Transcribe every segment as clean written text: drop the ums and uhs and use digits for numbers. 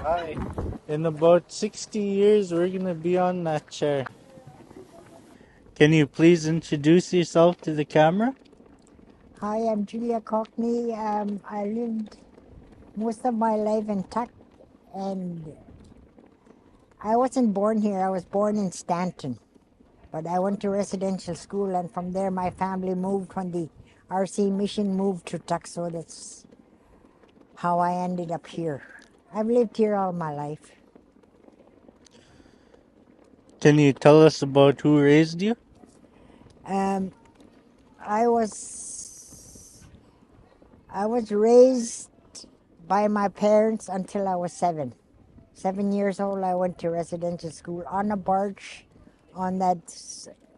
Hi. In about 60 years, we're going to be on that chair. Can you please introduce yourself to the camera? Hi, I'm Julia Cockney. I lived most of my life in Tuck, and I wasn't born here. I was born in Stanton, but I went to residential school, and from there my family moved when the RC mission moved to Tuck, so that's how I ended up here. I've lived here all my life. Can you tell us about who raised you? I was raised by my parents until I was 7. 7 years old, I went to residential school on a barge on that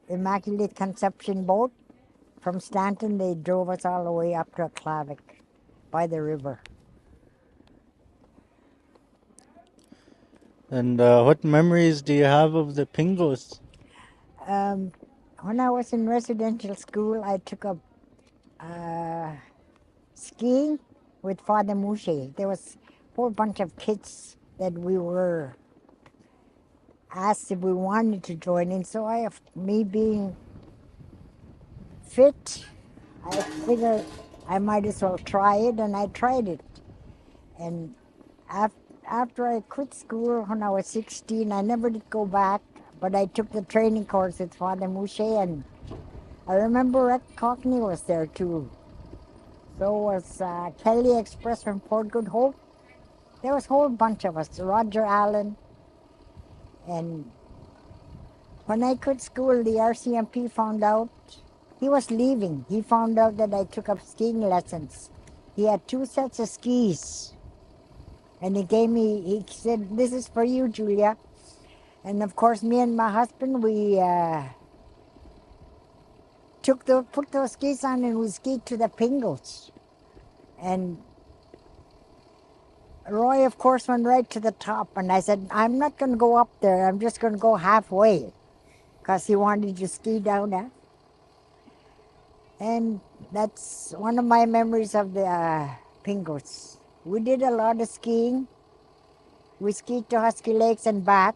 Immaculate Conception boat. From Stanton, they drove us all the way up to Quyanaq by the river. And what memories do you have of the Pingos? When I was in residential school, I took up skiing with Father Mouche. There was a whole bunch of kids that we were asked if we wanted to join in. So me being fit, I figured I might as well try it, and I tried it. And after I quit school when I was 16, I never did go back, but I took the training course with Father Mouche, and I remember Rick Cockney was there too. So was Kelly Express from Port Good Hope. There was a whole bunch of us, Roger Allen. And when I quit school, the RCMP found out, he was leaving. He found out that I took up skiing lessons. He had 2 sets of skis. And he said, "This is for you, Julia." And of course, me and my husband, we put those skis on and we skied to the Pingos. And Roy, of course, went right to the top. And I said, "I'm not going to go up there. I'm just going to go halfway," because he wanted to ski down there. And that's one of my memories of the Pingos. We did a lot of skiing. We skied to Husky Lakes and back.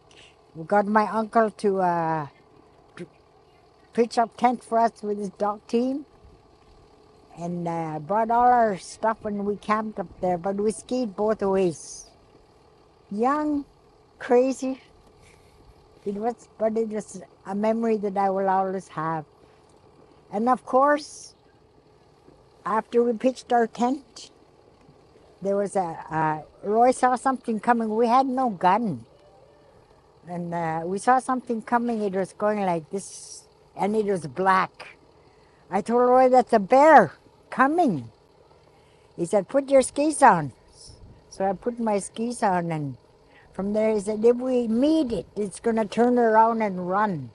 We got my uncle to pitch up tent for us with his dog team, and brought all our stuff when we camped up there. But we skied both ways. Young, crazy. It was a memory that I will always have. And of course, after we pitched our tent, there was Roy saw something coming. We had no gun. And we saw something coming. It was going like this, and it was black. I told Roy, "That's a bear coming." He said, "Put your skis on." So I put my skis on, and from there he said, "If we meet it, it's going to turn around and run."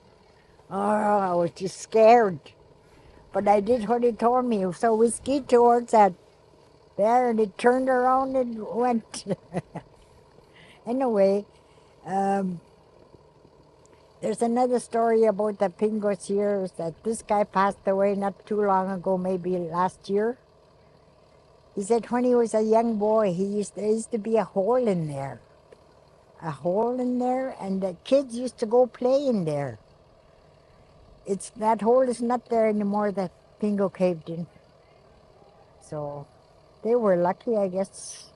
Oh, I was just scared. But I did what he told me. So we skied towards that bear, and it turned around and went. Anyway, there's another story about the Pingos here, is that this guy passed away not too long ago, maybe last year. He said when he was a young boy, there used to be a hole in there. A hole in there, and the kids used to go play in there. That hole is not there anymore. The Pingo caved in. So they were lucky, I guess.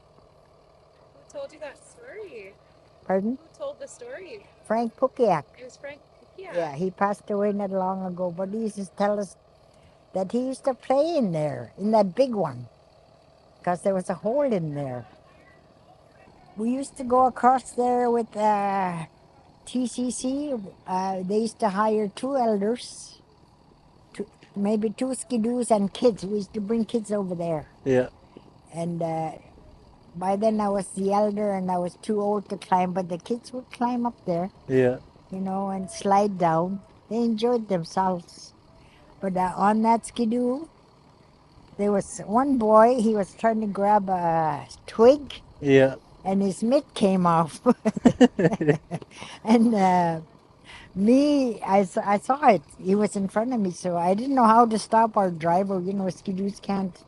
Who told you that story? Pardon? Who told the story? Frank Pukiak. It was Frank Pukiak. Yeah, he passed away not long ago, but he used to tell us that he used to play in there, in that big one, because there was a hole in there. We used to go across there with TCC. They used to hire 2 elders, maybe 2 skidoos and kids. We used to bring kids over there. Yeah. And by then I was the elder, and I was too old to climb, but the kids would climb up there. Yeah. And slide down. They enjoyed themselves. But on that skidoo, there was one boy, he was trying to grab a twig. Yeah. And his mitt came off. And I saw it. He was in front of me, so I didn't know how to stop our driver. Skidoos can't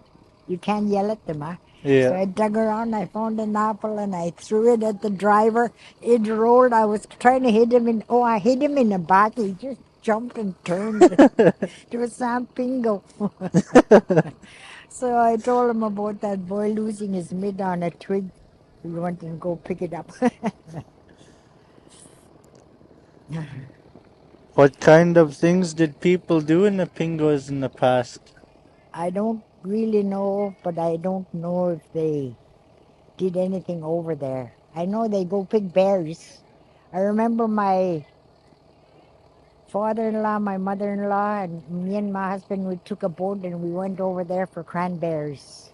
You can't yell at them, huh? Yeah. So I dug around, I found an apple, and I threw it at the driver. It rolled. I was trying to hit him I hit him in the back. He just jumped and turned. It was Sam Pingo. So I told him about that boy losing his mitt on a twig. We went and go pick it up. What kind of things did people do in the Pingos in the past? I don't really know, but I don't know if they did anything over there. I know they go pick berries. I remember my father-in-law, my mother-in-law, and me and my husband, we took a boat and we went over there for cranberries,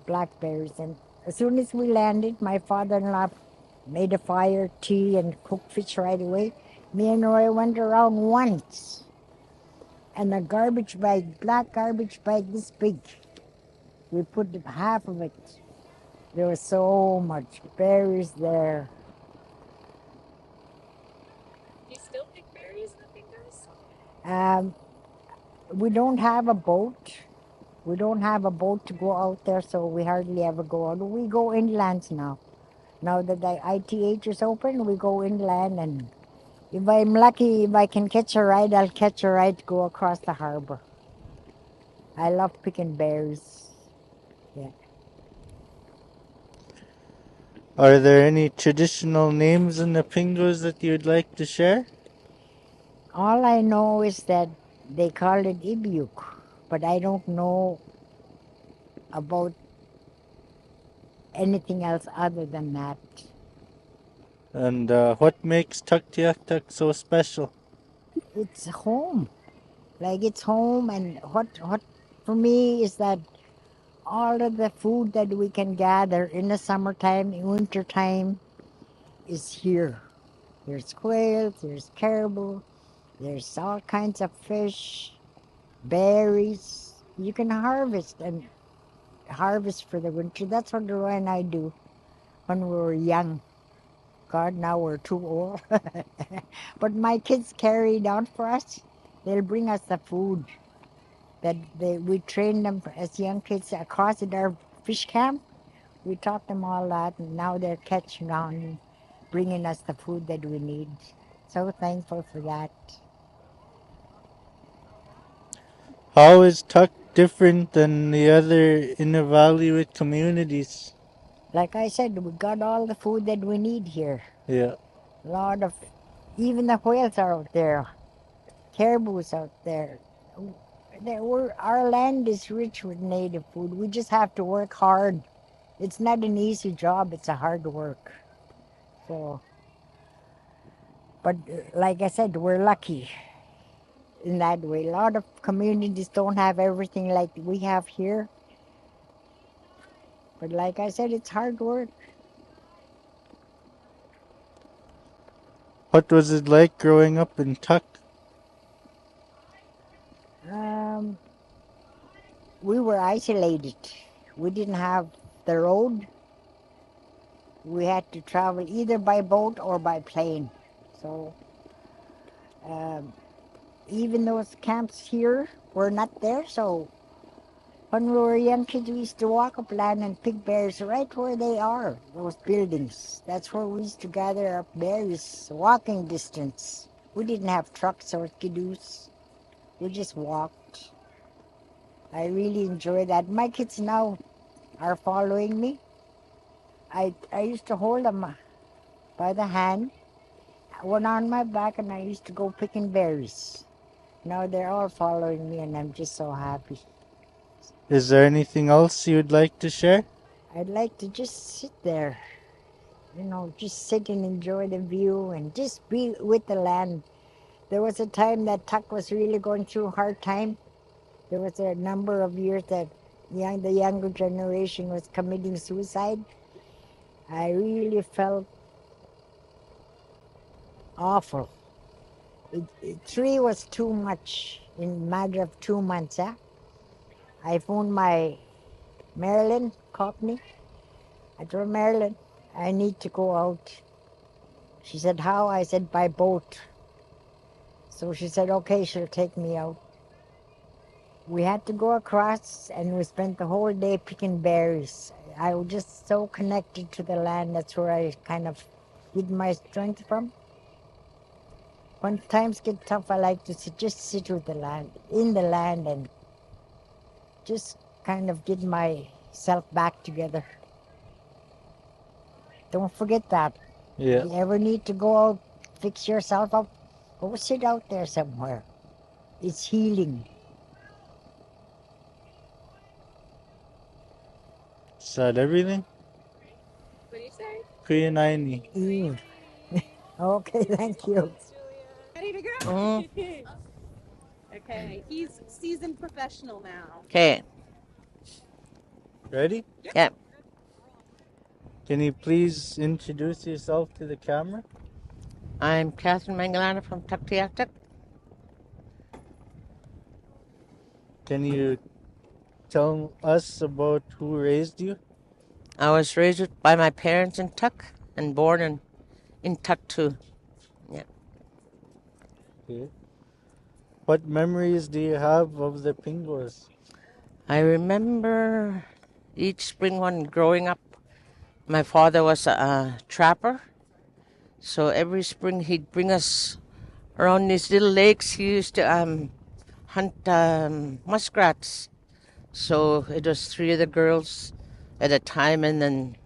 blackberries. And as soon as we landed, my father-in-law made a fire, tea, and cooked fish right away. Me and Roy went around once, and a garbage bag, black garbage bag this big, we put half of it. There was so much berries there. Do you still pick berries in the Pingos? We don't have a boat. We don't have a boat to go out there, so we hardly ever go out. We go inland now. Now that the ITH is open, we go inland, and if I'm lucky, if I can catch a ride, I'll catch a ride to go across the harbor. I love picking berries. Yeah. Are there any traditional names in the Pingos that you'd like to share? All I know is that they call it Ibyuk, but I don't know about anything else other than that. And what makes Tuktoyaktuk so special? It's home. Like it's home, and what for me is that all of the food that we can gather in the summertime, in wintertime, is here. There's quail, there's caribou, there's all kinds of fish, berries. You can harvest for the winter. That's what Roy and I do when we were young. God, now we're too old. But my kids carry it out for us. They'll bring us the food that we train them as young kids across at our fish camp. We taught them all that, and now they're catching on and bringing us the food that we need. So thankful for that. How is Tuk different than the other Inuvialuit communities? Like I said, we got all the food that we need here. Yeah. A lot of, even the whales are out there, caribou's out there. Our land is rich with native food. We just have to work hard. It's not an easy job, it's a hard work. So, but like I said, we're lucky in that way. A lot of communities don't have everything like we have here. But like I said, it's hard work. What was it like growing up in Tuk? We were isolated. We didn't have the road. We had to travel either by boat or by plane. So even those camps here were not there. So when we were young kids, we used to walk upland and pick berries right where they are, those buildings. That's where we used to gather up berries, walking distance. We didn't have trucks or skidoos. We just walked. I really enjoy that. My kids now are following me. I used to hold them by the hand, one on my back, and I used to go picking berries. Now they're all following me, and I'm just so happy. Is there anything else you'd like to share? I'd like to just sit there, just sit and enjoy the view and just be with the land. There was a time that Tuk was really going through a hard time. There was a number of years that the younger generation was committing suicide. I really felt awful. 3 was too much in a matter of 2 months. I phoned my Marilyn Cockney. I told Marilyn, I need to go out. She said, how? I said, by boat. So she said, okay, she'll take me out. We had to go across, and we spent the whole day picking berries. I was just so connected to the land. That's where I kind of get my strength from. When times get tough, I like to just sit with the land, in the land, and just kind of get myself back together. Don't forget that. Yeah. If you ever need to go out, fix yourself up, go sit out there somewhere. It's healing. Is that everything? What do you say? Quyanaq. Ew. Okay, thank you. Ready to go? Mhm. Okay, he's seasoned professional now. Okay. Ready? Yeah. Can you please introduce yourself to the camera? I'm Catherine Mangalana from Tuktoyaktuk. Can you tell us about who raised you? I was raised by my parents in Tuk and born in Tuk too. Okay. What memories do you have of the Pingos? I remember each spring when growing up, my father was a trapper. So every spring he'd bring us around these little lakes. He used to hunt muskrats. So it was 3 of the girls at a time, and then,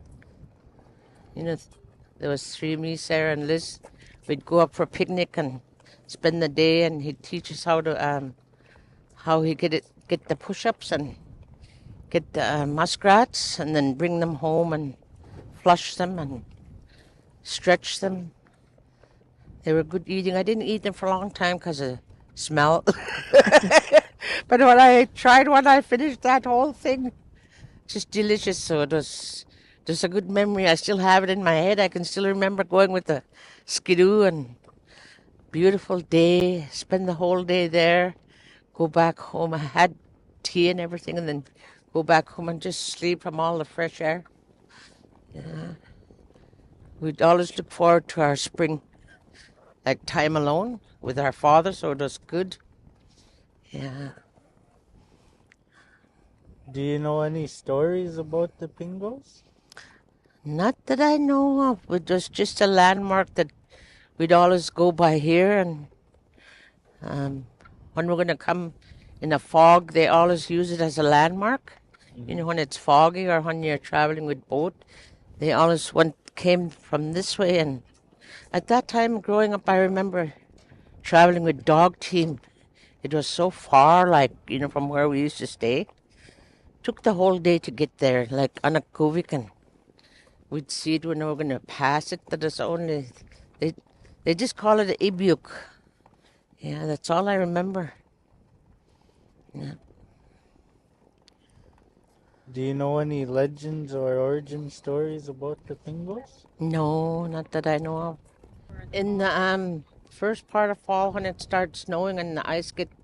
there was 3 of me, Sarah and Liz. We'd go up for a picnic and spend the day, and he'd teach us how he get the push-ups and get the muskrats, and then bring them home and flush them and stretch them. They were good eating. I didn't eat them for a long time because of smell. But when I tried one, I finished that whole thing. Just delicious. So it was just a good memory. I still have it in my head. I can still remember going with the skidoo, and beautiful day. Spend the whole day there. Go back home. I had tea and everything, and then go back home and just sleep from all the fresh air. Yeah. We'd always look forward to our spring, like time alone with our father, so it was good. Yeah. Do you know any stories about the Pingos? Not that I know of. It was just a landmark that we'd always go by here, and when we're going to come in a fog, they always use it as a landmark. When it's foggy or when you're traveling with boat, they always came from this way. And at that time, growing up, I remember traveling with dog team. It was so far, from where we used to stay. Took the whole day to get there, like on a Inuvik, and we'd see it when we were going to pass it. That is only, they just call it a Ibuk. Yeah, that's all I remember. Yeah. Do you know any legends or origin stories about the Pingos? No, not that I know of. In the first part of fall, when it starts snowing and the ice gets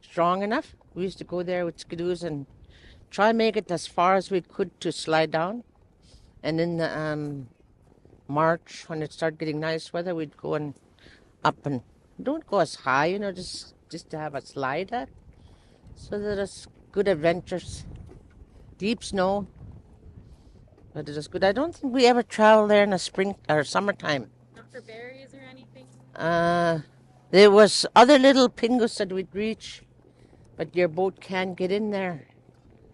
strong enough, we used to go there with skidoos and try and make it as far as we could to slide down. And in the March, when it started getting nice weather, we'd go up and don't go as high, just to have a slide at. So that it's good adventures. Deep snow, but it is good. I don't think we ever travel there in the spring or summertime. Not for berries or anything? There was other little pingos that we'd reach, but your boat can't get in there.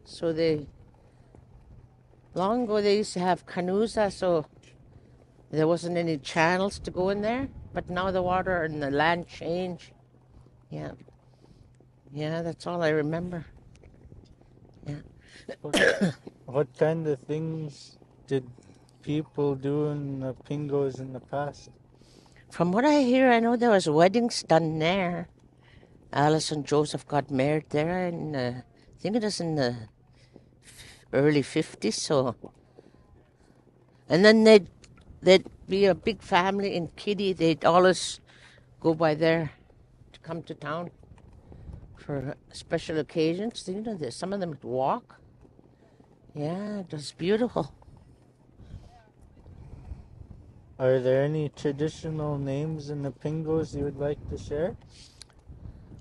So long ago they used to have canoes, so there wasn't any channels to go in there. But now the water and the land change. Yeah. Yeah, that's all I remember. Yeah. What kind of things did people do in the Pingos in the past? From what I hear, I know there was weddings done there. Alice and Joseph got married there, and I think it was in the early 50s. So, and then they'd be a big family in Kitty. They'd always go by there to come to town for special occasions. Some of them would walk. Yeah, it was beautiful. Are there any traditional names in the Pingos you would like to share?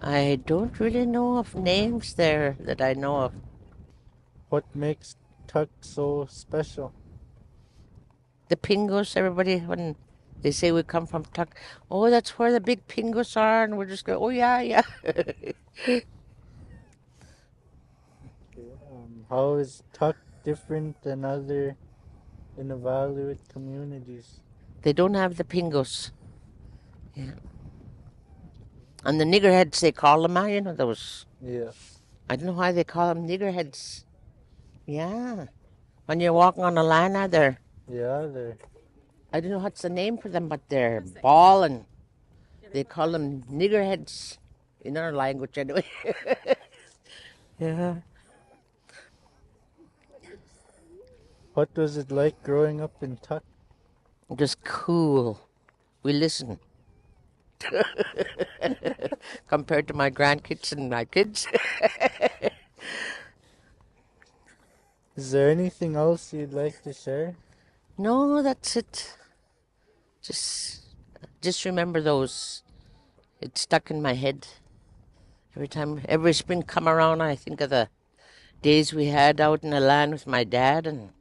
I don't really know of names there that I know of. What makes Tuk so special? The Pingos, everybody, when they say we come from Tuk, oh, that's where the big Pingos are, and we're just going, oh, yeah, yeah. How is Tuk different than other Inuit communities? They don't have the Pingos. Yeah. And the niggerheads, they call them, you know, those. Yeah. I don't know why they call them niggerheads. Yeah. When you're walking on the land out there, Yeah, they're I don't know what's the name for them, but they're ball and they call them niggerheads in our language anyway. Yeah. What was it like growing up in Tuk? Just cool. We listen. Compared to my grandkids and my kids. Is there anything else you'd like to share? No, that's it. Just remember those. It's stuck in my head. Every spring come around, I think of the days we had out in the land with my dad, and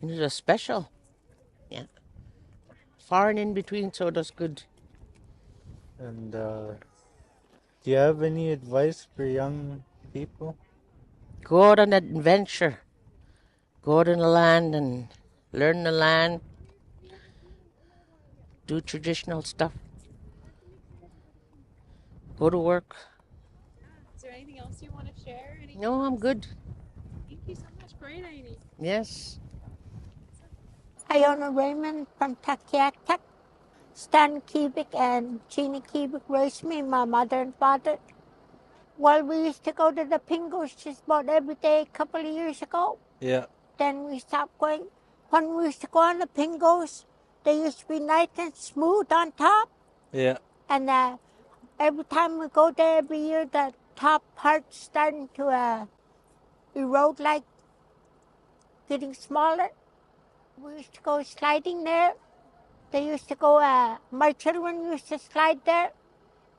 it was special. Yeah. Far and in between, so it was good. And do you have any advice for young people? Go out on an adventure. Go out in the land and learn the land. Do traditional stuff. Go to work. Is there anything else you want to share? Anything No, I'm else? good. Thank you so much, Quyanaq. Yes. Iona Raymond from Tuktoyaktuk. Stan Kivik and Gina Kivik raised me, my mother and father. Well, we used to go to the Pingos just about every day a couple of years ago. Yeah. Then we stopped going. When we used to go on the Pingos, they used to be nice and smooth on top. Yeah. And every time we go there every year, the top part's starting to erode, like getting smaller. We used to go sliding there. They used to go, my children used to slide there,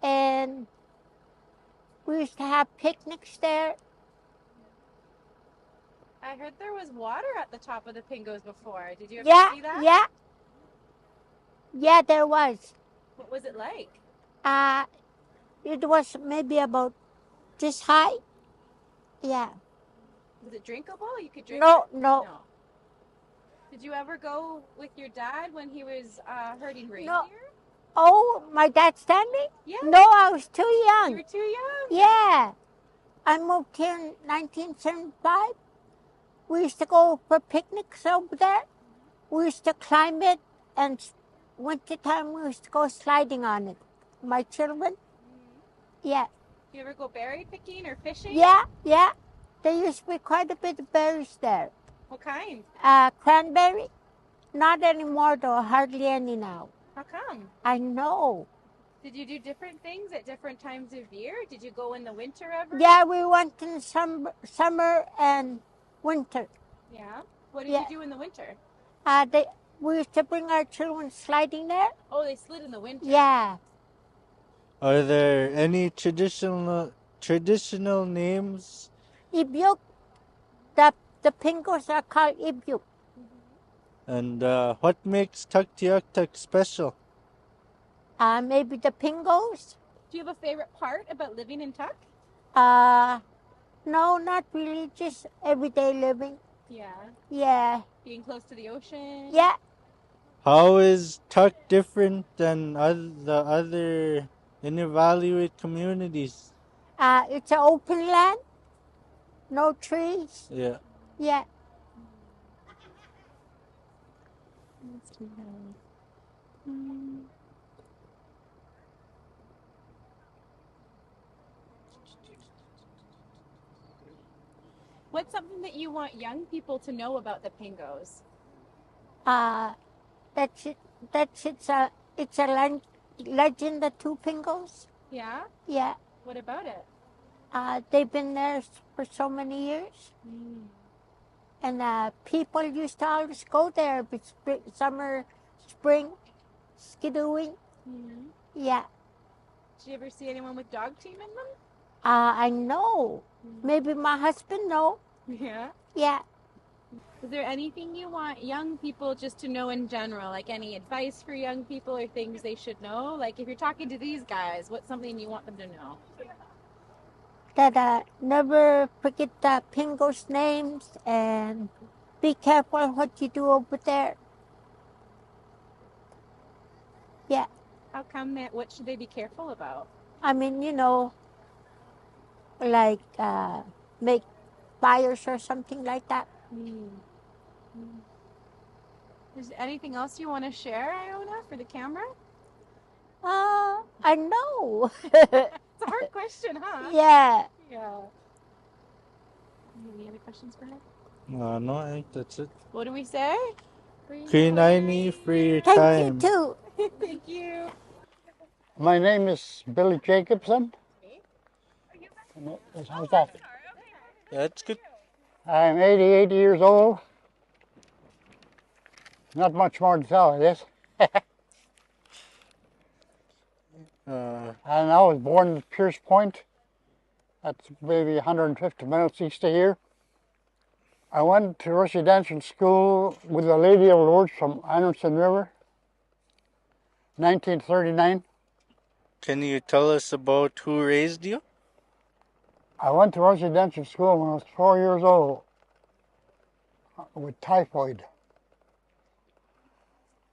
and we used to have picnics there. I heard there was water at the top of the Pingos before. Did you ever see that? Yeah, there was. What was it like? It was maybe about this high. Yeah. Was it drinkable? You could drink No, it? no. Did you ever go with your dad when he was herding reindeer? No. Oh, my dad standing? Yeah. No, I was too young. You were too young? Yeah. I moved here in 1975. We used to go for picnics over there. We used to climb it, and wintertime we used to go sliding on it. My children. Yeah. You ever go berry picking or fishing? Yeah. There used to be quite a bit of berries there. What kind? Cranberry. Not anymore though, hardly any now. How come? I know. Did you do different things at different times of year? Did you go in the winter ever? Yeah, we went in summer and winter. Yeah? What did you do in the winter? We used to bring our children sliding there. Oh, they slid in the winter? Yeah. Are there any traditional names? Ibyuk. The Pingos are called Ibyuk. And what makes Tuktoyaktuk special? Maybe the Pingos. Do you have a favorite part about living in Tuk? No, not really. Just everyday living. Yeah. Yeah. Being close to the ocean? Yeah. How is Tuk different than the other Inuit communities? It's an open land. No trees. Yeah. Yeah. What's something that you want young people to know about the Pingos? It's a legend, the two Pingos. Yeah? Yeah. What about it? They've been there for so many years. And people used to always go there, summer, spring, skidooing. Yeah. Did you ever see anyone with dog team in them? I know. Maybe my husband know. Yeah. Yeah. Is there anything you want young people just to know in general? Like any advice for young people or things they should know? Like if you're talking to these guys, what's something you want them to know? That never forget the Pingo's names and be careful what you do over there. Yeah. How come that? What should they be careful about? I mean, like make fires or something like that. Is there anything else you want to share, Iona, for the camera? I know. It's a hard question, huh? Yeah. Yeah. Any other questions for her? No, I think that's it. What do we say? Quyanaq for your Thank time. you too. Thank you. My name is Billy Jacobson. How's that? That's good. I'm 88 years old. Not much more to tell, I guess. And I was born at Pierce Point. That's maybe 150 minutes east of here. I went to residential school with a Lady of Lourdes from Anderson River, 1939. Can you tell us about who raised you? I went to residential school when I was 4 years old with typhoid.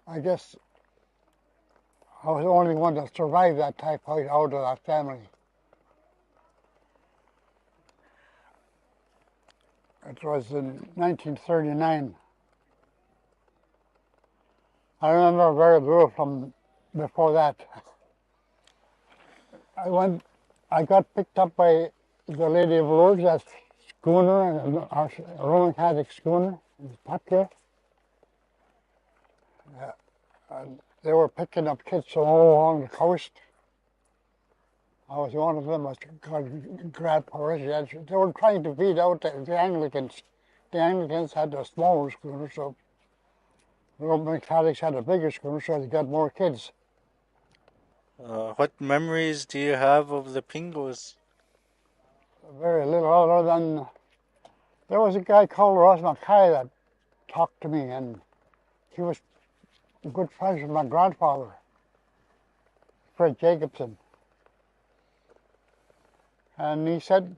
I guess I was the only one that survived that typhoid out of that family. It was in 1939. I remember very little from before that. I got picked up by the Lady of Lourdes, that schooner, our Roman Catholic schooner, in Patla. And they were picking up kids all along the coast. I was one of them. I got grabbed for residential. They were trying to beat out the Anglicans. The Anglicans had a smaller schooner, so the Roman Catholics had a bigger schooner, so they got more kids. What memories do you have of the Pingos? Very little other than there was a guy called ऊvagut that talked to me, and he was good friends with my grandfather, Fred Jacobson. And he said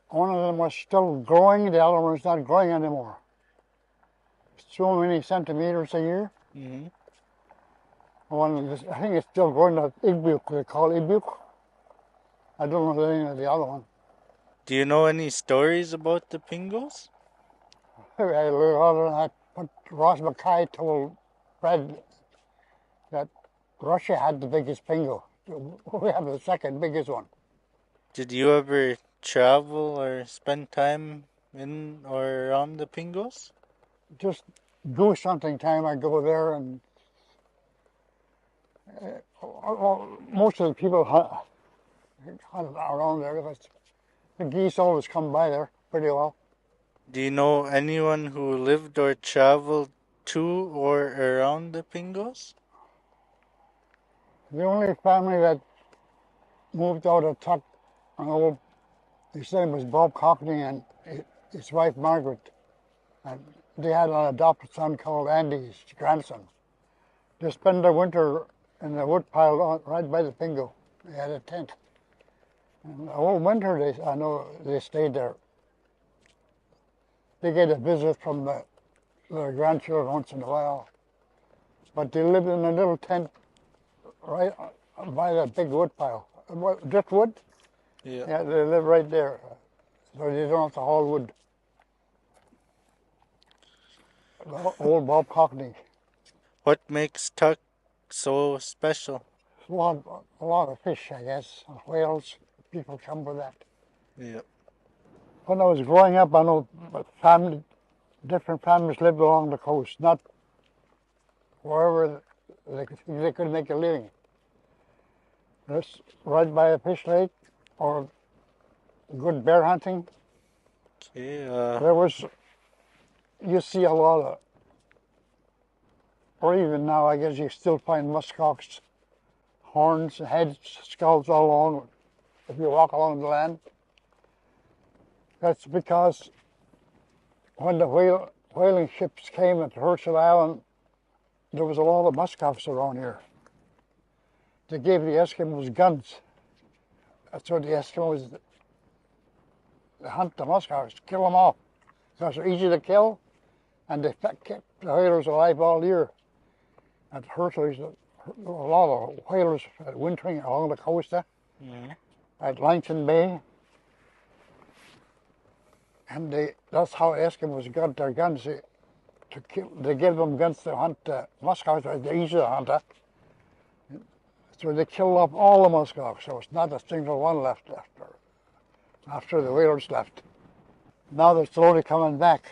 one of them was still growing, the other one was not growing anymore. So many centimeters a year. Mm-hmm. I think it's still growing, that Uvagut, they call it Uvagut. I don't know the name of the other one. Do you know any stories about the Pingos? A little other than that, but ऊvagut told Fred that Russia had the biggest Pingo. We have the second biggest one. Did you ever travel or spend time in or around the Pingos? Just goose hunting time, I go there, and most of the people hunt around there. The geese always come by there pretty well. Do you know anyone who lived or traveled to or around the Pingos? The only family that moved out of Tuck, his name was Bob Cockney and his wife Margaret. And they had an adopted son called Andy, his grandson. They spent the winter in the woodpile right by the Pingo. They had a tent. And the whole winter, I know they stayed there. They get a visit from their grandchildren once in a while. But they lived in a little tent right by that big woodpile. Driftwood? Yeah, they live right there. So they don't have to haul wood. Old Bob Cockney. What makes Tuck so special? A lot of fish, I guess, whales. People come for that. Yeah. When I was growing up, I know different families lived along the coast, not wherever they could make a living. Just right by a fish lake or good bear hunting. Okay. You see a lot of, or even now, I guess you still find muskox horns, heads, skulls all along if you walk along the land. That's because when the whaling ships came at Herschel Island, there was a lot of muskox around here. They gave the Eskimos guns. That's what the Eskimos, they hunt the muskox, kill them all. Because they're easy to kill, and they kept the whalers alive all year. At Herschel, there's a lot of whalers wintering along the coast there, at Langston Bay. And that's how Eskimos got their guns. They give them guns to hunt muskox, they're easy to hunt. So they killed off all the muskox, so it's not a single one left after the whalers left. Now they're slowly coming back.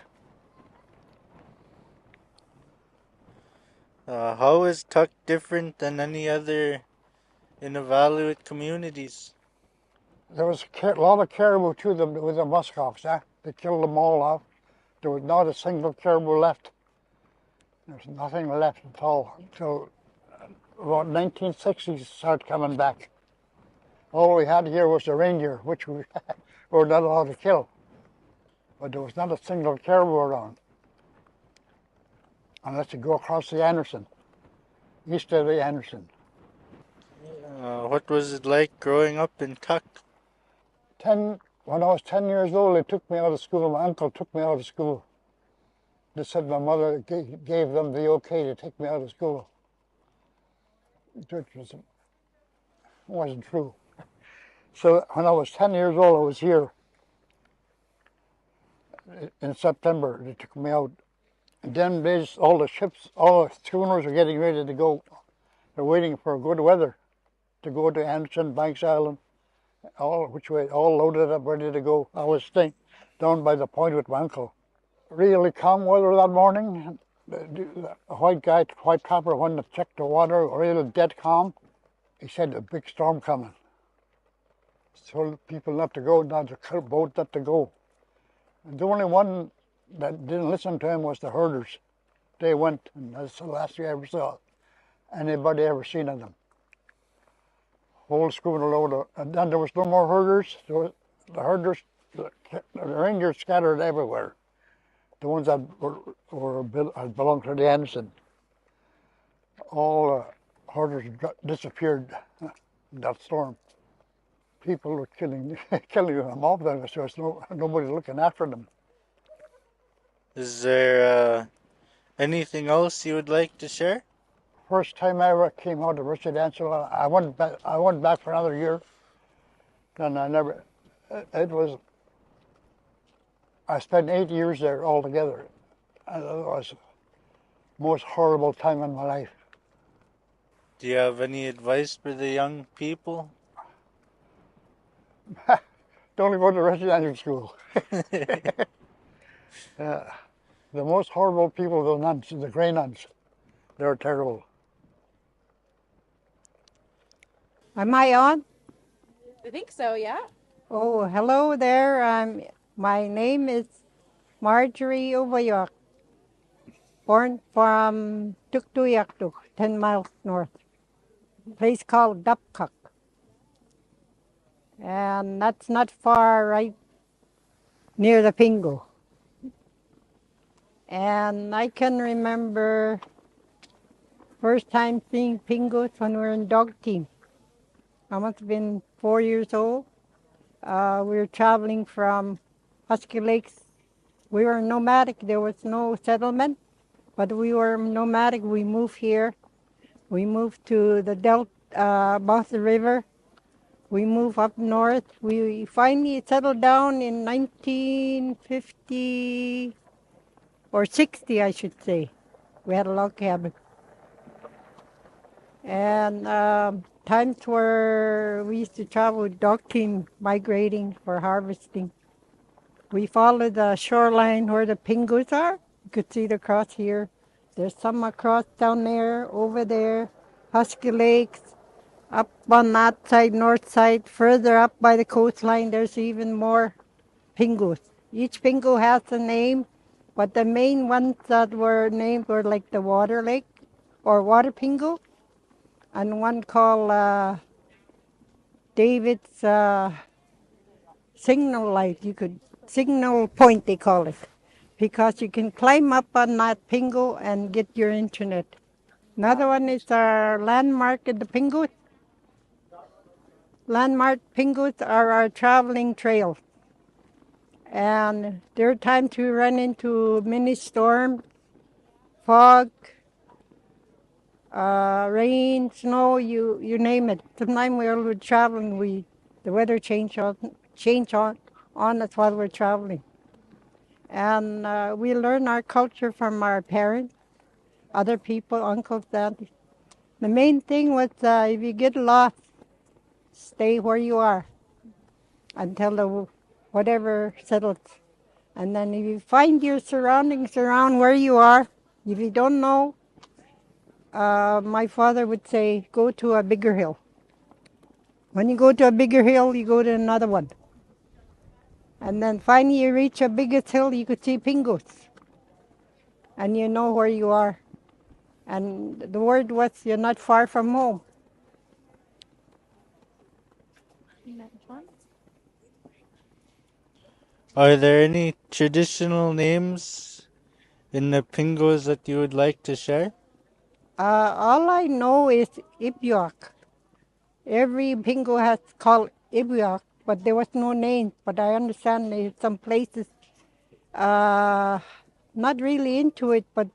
How is Tuk different than any other Inuvialuit communities? There was a lot of caribou too with the muskox. They killed them all off. There was not a single caribou left. There's nothing left at all until about 1960s started coming back. All we had here was the reindeer, which we were not allowed to kill. But there was not a single caribou around, unless you go across the Anderson, east of the Anderson. What was it like growing up in Tuk? When I was 10 years old, they took me out of school. My uncle took me out of school. They said my mother gave them the okay to take me out of school. Which wasn't true. So when I was 10 years old, I was here. In September, they took me out. And then all the ships, all the schooners are getting ready to go. They're waiting for good weather to go to Anderson, Banks Island, all loaded up, ready to go. I was staying down by the point with my uncle. Really calm weather that morning. The white trapper, when they checked the water, really dead calm. He said a big storm coming. Told people not to go, not the boat not to go. And the only one that didn't listen to him was the herders. They went, and that's the last we ever saw anybody ever seen of them. Whole schooner load, and then there was no more herders. The herders, the reindeers scattered everywhere. The ones that belonged to the Anderson. All herders disappeared in that storm. People were killing them off there, so there's nobody looking after them. Is there anything else you would like to share? First time I ever came out of residential, I went back for another year. Then I spent 8 years there altogether. And it was the most horrible time in my life. Do you have any advice for the young people? Don't go to residential school. The most horrible people, the nuns, the grey nuns. They're terrible. Am I on? I think so, yeah. Oh, hello there. My name is Marjorie Uvagut, born from Tuktoyaktukmiut, 10 miles north. A place called Dapkak. And that's not far, right near the Pingo. And I can remember first time seeing Pingos when we were in dog team. I must have been 4 years old. We were traveling from Husky Lakes. We were nomadic. There was no settlement, but we were nomadic. We moved here. We moved to the Delta, above the river. We moved up north. We finally settled down in 1950 or 60, I should say. We had a log cabin. And times where we used to travel with dog team migrating for harvesting. We followed the shoreline where the Pingos are. You could see the cross here. There's some across down there, over there, Husky Lakes. Up on that side, north side, further up by the coastline, there's even more Pingos. Each Pingo has a name, but the main ones that were named were like the Water Lake or Water Pingo. and one called David's signal light. You could signal point, they call it, because you can climb up on that Pingo and get your internet. Another one is our landmark at the Pingo. Landmark Pingos are our traveling trail. And there are times we run into mini storm, fog, rain, snow, you name it. Sometimes we're traveling, the weather change on us while we're traveling. And we learn our culture from our parents, other people, uncles, aunties. The main thing was if you get lost, stay where you are until whatever settles. And then if you find your surroundings around where you are, if you don't know, my father would say, go to a bigger hill. When you go to a bigger hill, you go to another one. And then finally you reach a biggest hill, you could see Pingos. And you know where you are. And the word was, you're not far from home. Are there any traditional names in the Pingos that you would like to share? All I know is Uvagut. Every Pingo has called Uvagut, but there was no name. But I understand there's some places not really into it, but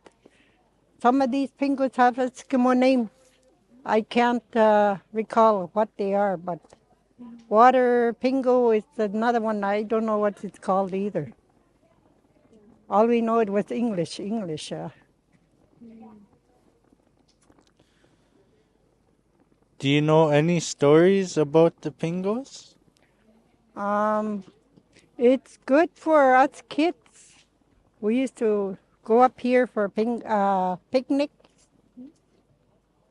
some of these Pingos have a Eskimo name. I can't recall what they are, but Water Pingo is another one. I don't know what it's called either. All we know it was English. Do you know any stories about the Pingos? It's good for us kids. We used to go up here for picnic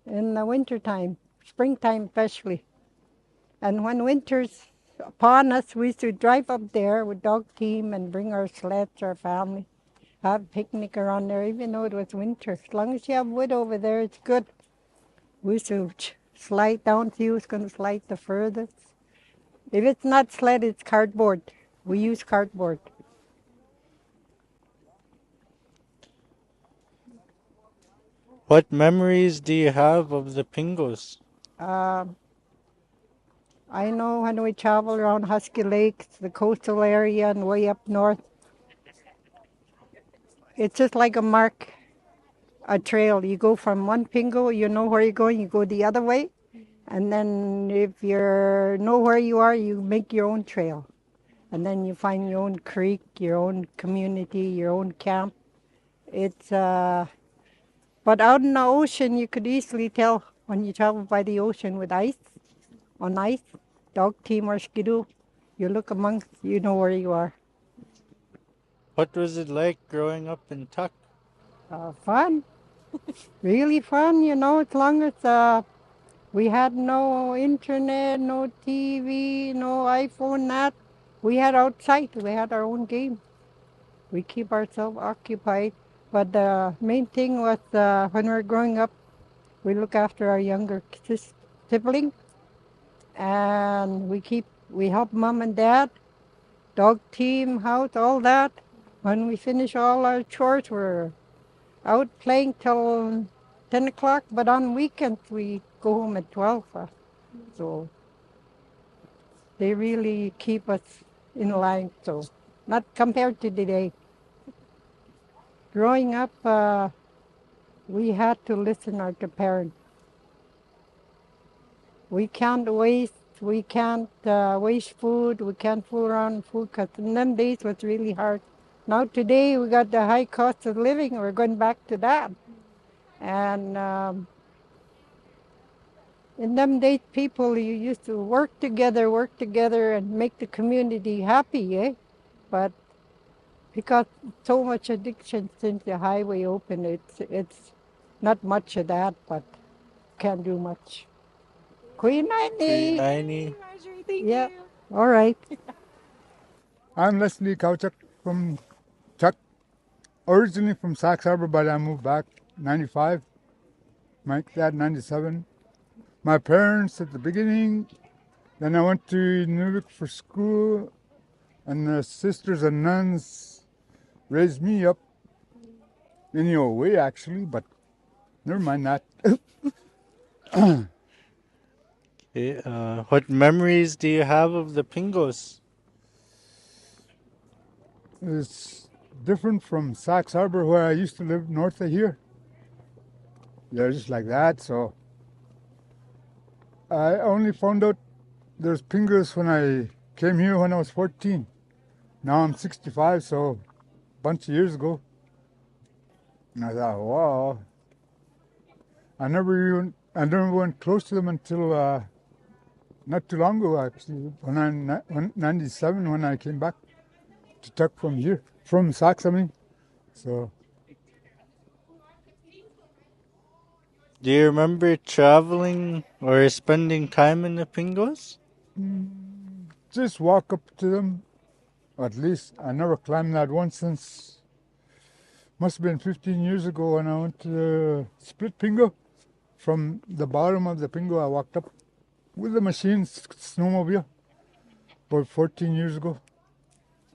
in the wintertime, springtime especially. And when winter's upon us, we used to drive up there with dog team and bring our sleds, our family, have a picnic around there, even though it was winter. As long as you have wood over there, it's good. We used to slide down, see who's going to slide the furthest. If it's not sled, it's cardboard. We use cardboard. What memories do you have of the Pingos? I know when we travel around Husky Lakes, the coastal area, and way up north, it's just like a trail. You go from one Pingo, you know where you're going, you go the other way. And then if you know where you are, you make your own trail. And then you find your own creek, your own community, your own camp. But out in the ocean, you could easily tell when you travel by the ocean with on ice, dog team or skidoo, you look amongst, you know where you are. What was it like growing up in Tuk? Fun. Really fun, as long as we had no internet, no TV, no iPhone, that. We had outside, we had our own game. We keep ourselves occupied. But the main thing was when we were growing up, we look after our younger siblings. And we help mom and dad, dog team, house, all that. When we finish all our chores, we're out playing till 10 o'clock, but on weekends we go home at 12. So they really keep us in line, so not compared to today. Growing up, we had to listen to parents. We can't waste food, we can't fool around food, because in them days it was really hard. Now today we got the high cost of living, we're going back to that. And in them days, people, you used to work together and make the community happy, eh? But because so much addiction since the highway opened, it's not much of that, but can't do much. Quyanaq. Marjorie, Thank Yeah. you. All right. I'm Leslie Kauchuk from Tuk, originally from Sax Harbor, but I moved back 95, my dad 97. my parents at the beginning. Then I went to Inuvik for school, and the sisters and nuns raised me up in your way, actually, but never mind that. Okay, what memories do you have of the Pingos? It's different from Sax Harbor, where I used to live north of here. They're just like that, so I only found out there's Pingos when I came here when I was 14. Now I'm 65, so a bunch of years ago. And I thought, wow. I never went close to them until not too long ago, actually. When 97, when I came back to Tuck from here, from Sax, I mean. So. Do you remember traveling or spending time in the Pingos? Just walk up to them. At least I never climbed that one since, must have been 15 years ago when I went to the split Pingo. From the bottom of the Pingo, I walked up with the machine snowmobile about 14 years ago.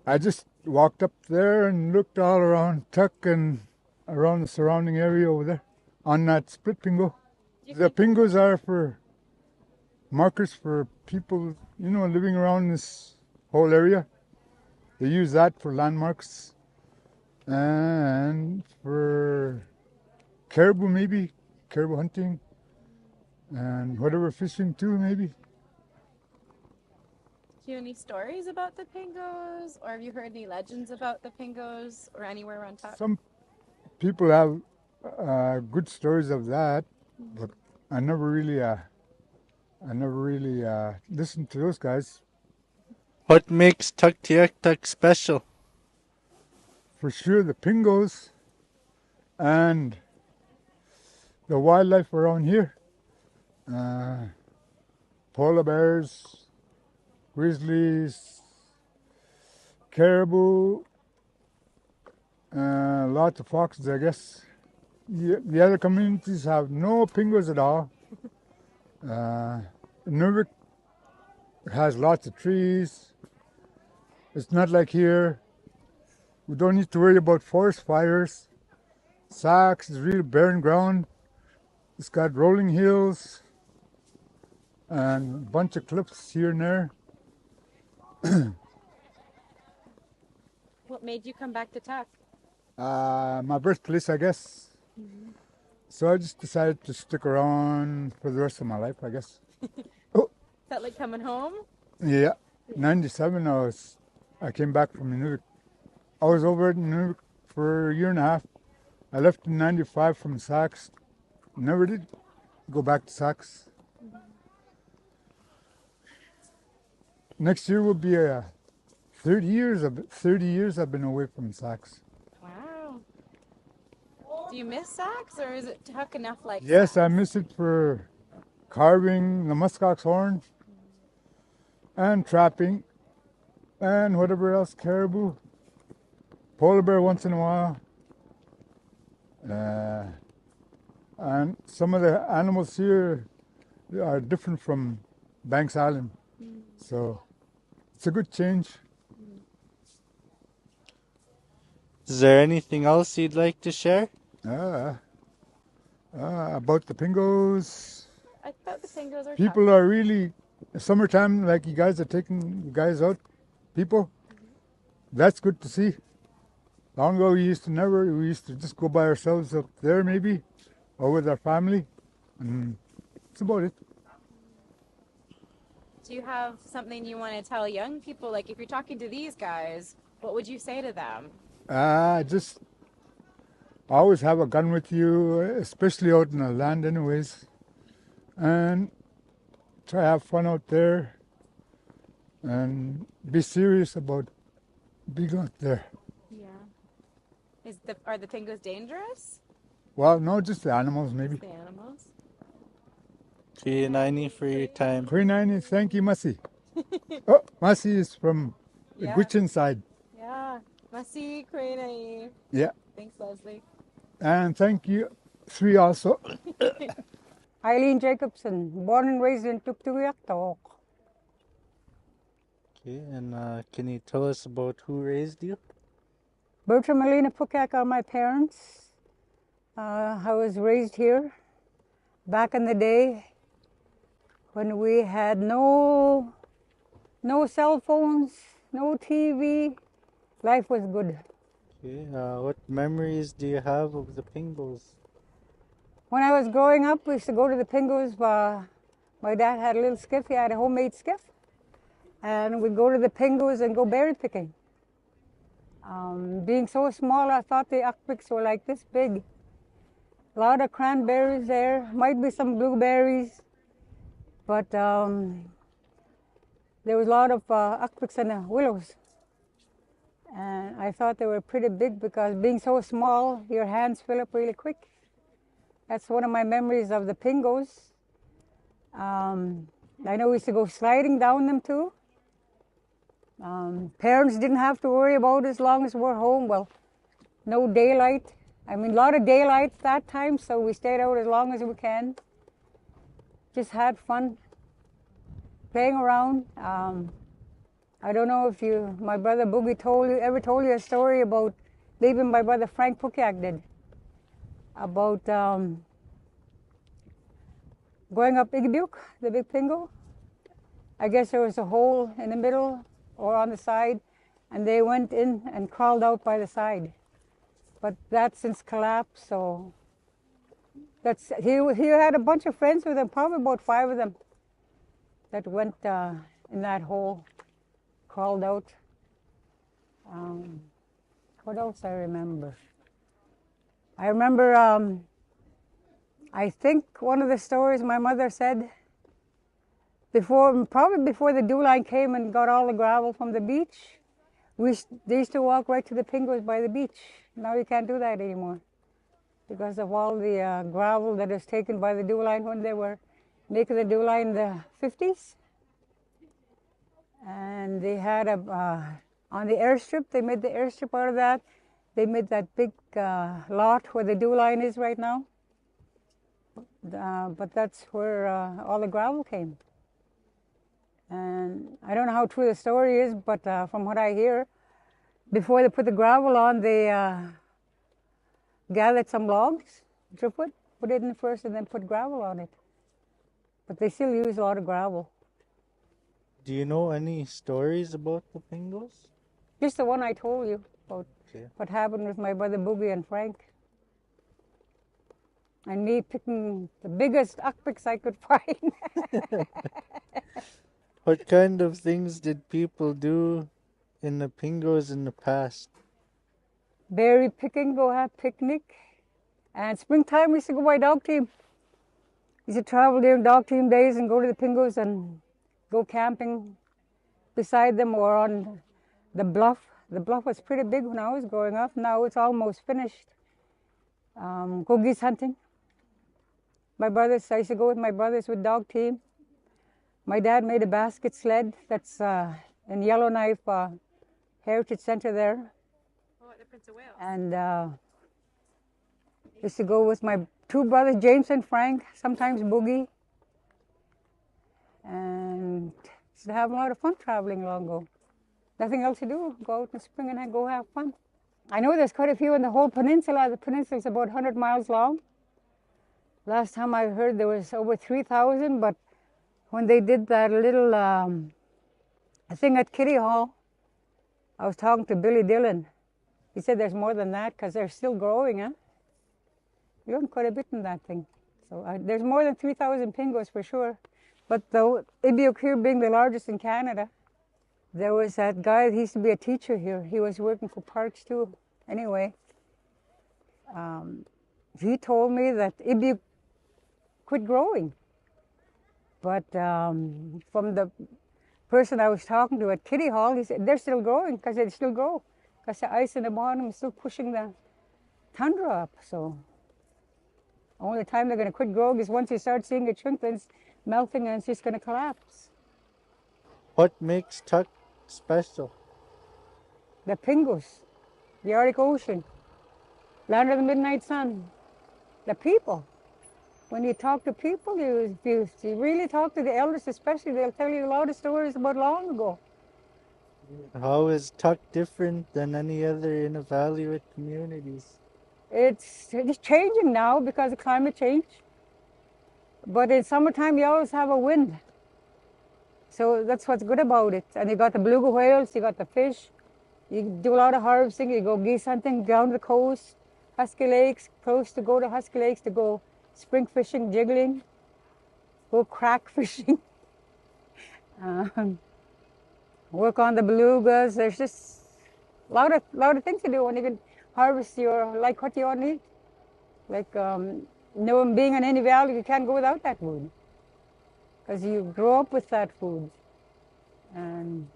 I just walked up there and looked all around Tuck and around the surrounding area over there on that split Pingo. The Pingos are for markers for people, living around this whole area. They use that for landmarks and for caribou, maybe, caribou hunting, and whatever fishing too, maybe. Do you have any stories about the Pingos, or have you heard any legends about the Pingos, or anywhere around Tuck? Some people have good stories of that, but I never really listened to those guys. What makes Tuktoyaktuk special? For sure, the Pingos and the wildlife around here. Polar bears, grizzlies, caribou, lots of foxes, I guess. The other communities have no Pingos at all. Inuvik has lots of trees. It's not like here. We don't need to worry about forest fires. Sax is real barren ground. It's got rolling hills and a bunch of cliffs here and there. What made you come back to Tuck? My birthplace, I guess. Mm-hmm. So I just decided to stick around for the rest of my life, I guess. Is that like coming home? Yeah. 97, I came back from Inuvik. I was over at Inuvik for a year and a half. I left in 95 from Sax. Never did go back to Sax. Mm-hmm. Next year will be 30 years. 30 years I've been away from Sax. Wow. Do you miss Sax, or is it Tuck enough like Yes, Sax? I miss it for carving the muskox horn and trapping and whatever else, caribou, polar bear once in a while. And some of the animals here are different from Banks Island. So it's a good change. Is there anything else you'd like to share? About the Pingos. I thought the Pingos are People are really, summertime, like you guys are taking the guys out, people. That's good to see. Long ago we used to just go by ourselves up there maybe, or with our family, and that's about it. Do you have something you want to tell young people? Like if you're talking to these guys, what would you say to them? Just always have a gun with you, especially out in the land anyways, and try to have fun out there, and be serious about being out there. Yeah. Are the Pingos dangerous? Well, no, just the animals maybe. Just the animals. Quyanaq for your time. Quyanaq, thank you, Masi. Oh, Masi is from the Gwich'in side. Yeah. Masi, Quyanaq. Yeah. Thanks, Leslie. And thank you, Sri also. Eileen Jacobson, born and raised in Tuktoyaktukmiut. Okay, and can you tell us about who raised you? Bertram and Lena Pukak are my parents. I was raised here back in the day when we had no cell phones, no TV. Life was good. Okay, what memories do you have of the Pingos? When I was growing up, we used to go to the Pingos. My dad had a little skiff. He had a homemade skiff. And we'd go to the Pingos and go berry picking. Being so small, I thought the Ukpiks were like this big. A lot of cranberries there, might be some blueberries, but there was a lot of Ukpiks and willows. And I thought they were pretty big because being so small, your hands fill up really quick. That's one of my memories of the Pingos. I know we used to go sliding down them too. Parents didn't have to worry about as long as we're home. Well, no daylight. I mean, a lot of daylight that time, so we stayed out as long as we can. Just had fun playing around. I don't know if my brother Boogie ever told you a story about, even my brother Frank Pukiak did, about going up Inuviik, the big Pingo. I guess there was a hole in the middle or on the side, and they went in and crawled out by the side. But that's since collapsed, so he had a bunch of friends with him, probably about 5 of them, that went in that hole, crawled out. What else I remember? I remember, I think one of the stories my mother said, probably before the dew line came and got all the gravel from the beach, they used to walk right to the Pingos by the beach. Now you can't do that anymore because of all the gravel that was taken by the dew line when they were making the dew line in the 50s. And they had on the airstrip, they made the airstrip out of that. They made that big lot where the dew line is right now. But that's where all the gravel came. And I don't know how true the story is, but from what I hear, before they put the gravel on, they gathered some logs, driftwood, put it in first, and then put gravel on it. But they still use a lot of gravel. Do you know any stories about the Pingos? Just the one I told you about, okay. What happened with my brother Boogie and Frank. And me picking the biggest Ukpiks I could find. What kind of things did people do in the Pingos in the past? Berry picking, go have picnic. And springtime we used to go by dog team. We used to travel during dog team days and go to the Pingos and go camping beside them or on the bluff. The bluff was pretty big when I was growing up. Now it's almost finished. Go geese hunting. I used to go with my brothers with dog team. My dad made a basket sled that's in Yellowknife Heritage Center there. Oh, at the Prince of Wales. And used to go with my 2 brothers, James and Frank, sometimes Boogie. And used to have a lot of fun traveling long ago. Nothing else to do, go out in the spring and go have fun. I know there's quite a few in the whole peninsula. The peninsula is about 100 miles long. Last time I heard there was over 3,000, but when they did that little thing at Kitty Hall, I was talking to Billy Dillon. He said there's more than that because they're still growing, huh? You learn quite a bit in that thing. So there's more than 3,000 Pingos for sure. But the Inuviik here being the largest in Canada, there was that guy, he used to be a teacher here. He was working for parks too. Anyway, he told me that Inuviik quit growing. But from the person I was talking to at Kitty Hall, he said they're still growing because they still grow. Because the ice in the bottom is still pushing the tundra up. So only time they're going to quit growing is once you start seeing it shrink, then it's melting and it's just going to collapse. What makes Tuk special? The Pingos, the Arctic Ocean, land of the midnight sun, the people. when you talk to people, if you really talk to the elders especially, they'll tell you a lot of stories about long ago. How is Tuk different than any other Inuvialuit communities? It's changing now because of climate change. But in summertime, you always have a wind. So that's what's good about it. And you got the beluga whales, you got the fish. You do a lot of harvesting, you go geese hunting down the coast, Husky Lakes, close to go to Husky Lakes to go spring fishing, jiggling, go crack fishing. Work on the belugas. There's just a lot of things to do when you can harvest your, like what you want to eat. Like, being an Inuvialuit, you can't go without that food. Because you grow up with that food. And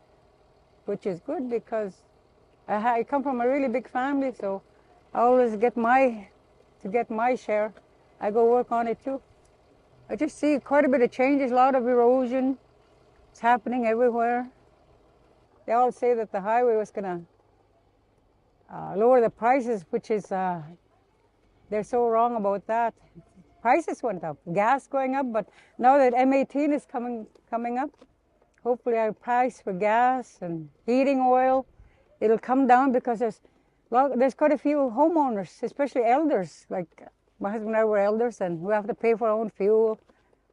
which is good because I come from a really big family, so I always get my share. I go work on it too. I just see quite a bit of changes, a lot of erosion. It's happening everywhere. They all say that the highway was going to lower the prices, which is, they're so wrong about that. Prices went up, gas going up, but now that M18 is coming up, hopefully our price for gas and heating oil, it'll come down because there's quite a few homeowners, especially elders, like my husband and I were elders, and we have to pay for our own fuel,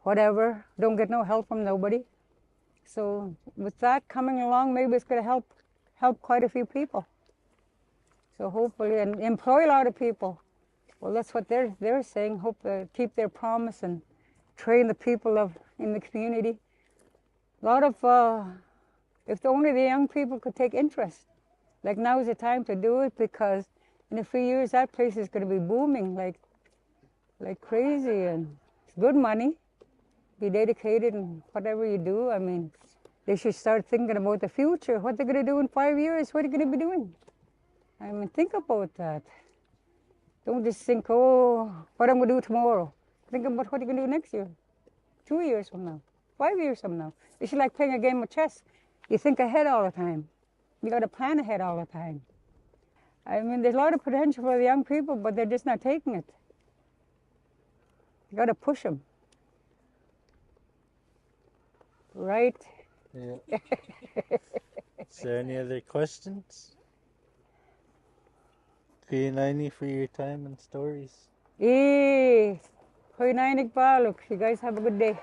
whatever, don't get no help from nobody. So with that coming along, maybe it's going to help quite a few people. So hopefully, and employ a lot of people. Well, that's what they're saying. Hope to keep their promise and train the people in the community. A lot of, if only the young people could take interest. Like now is the time to do it because in a few years that place is going to be booming like crazy, and it's good money. Be dedicated in whatever you do. I mean, they should start thinking about the future. What they're going to do in 5 years? What are you going to be doing? I mean, think about that. Don't just think, oh, what I'm going to do tomorrow. Think about what you're going to do next year, 2 years from now, 5 years from now. It's like playing a game of chess. You think ahead all the time. You got to plan ahead all the time. I mean, there's a lot of potential for the young people, but they're just not taking it. You got to push them. Right? Yeah. Is there any other questions? Quyanaq for your time and stories. Quyanaq. You guys have a good day.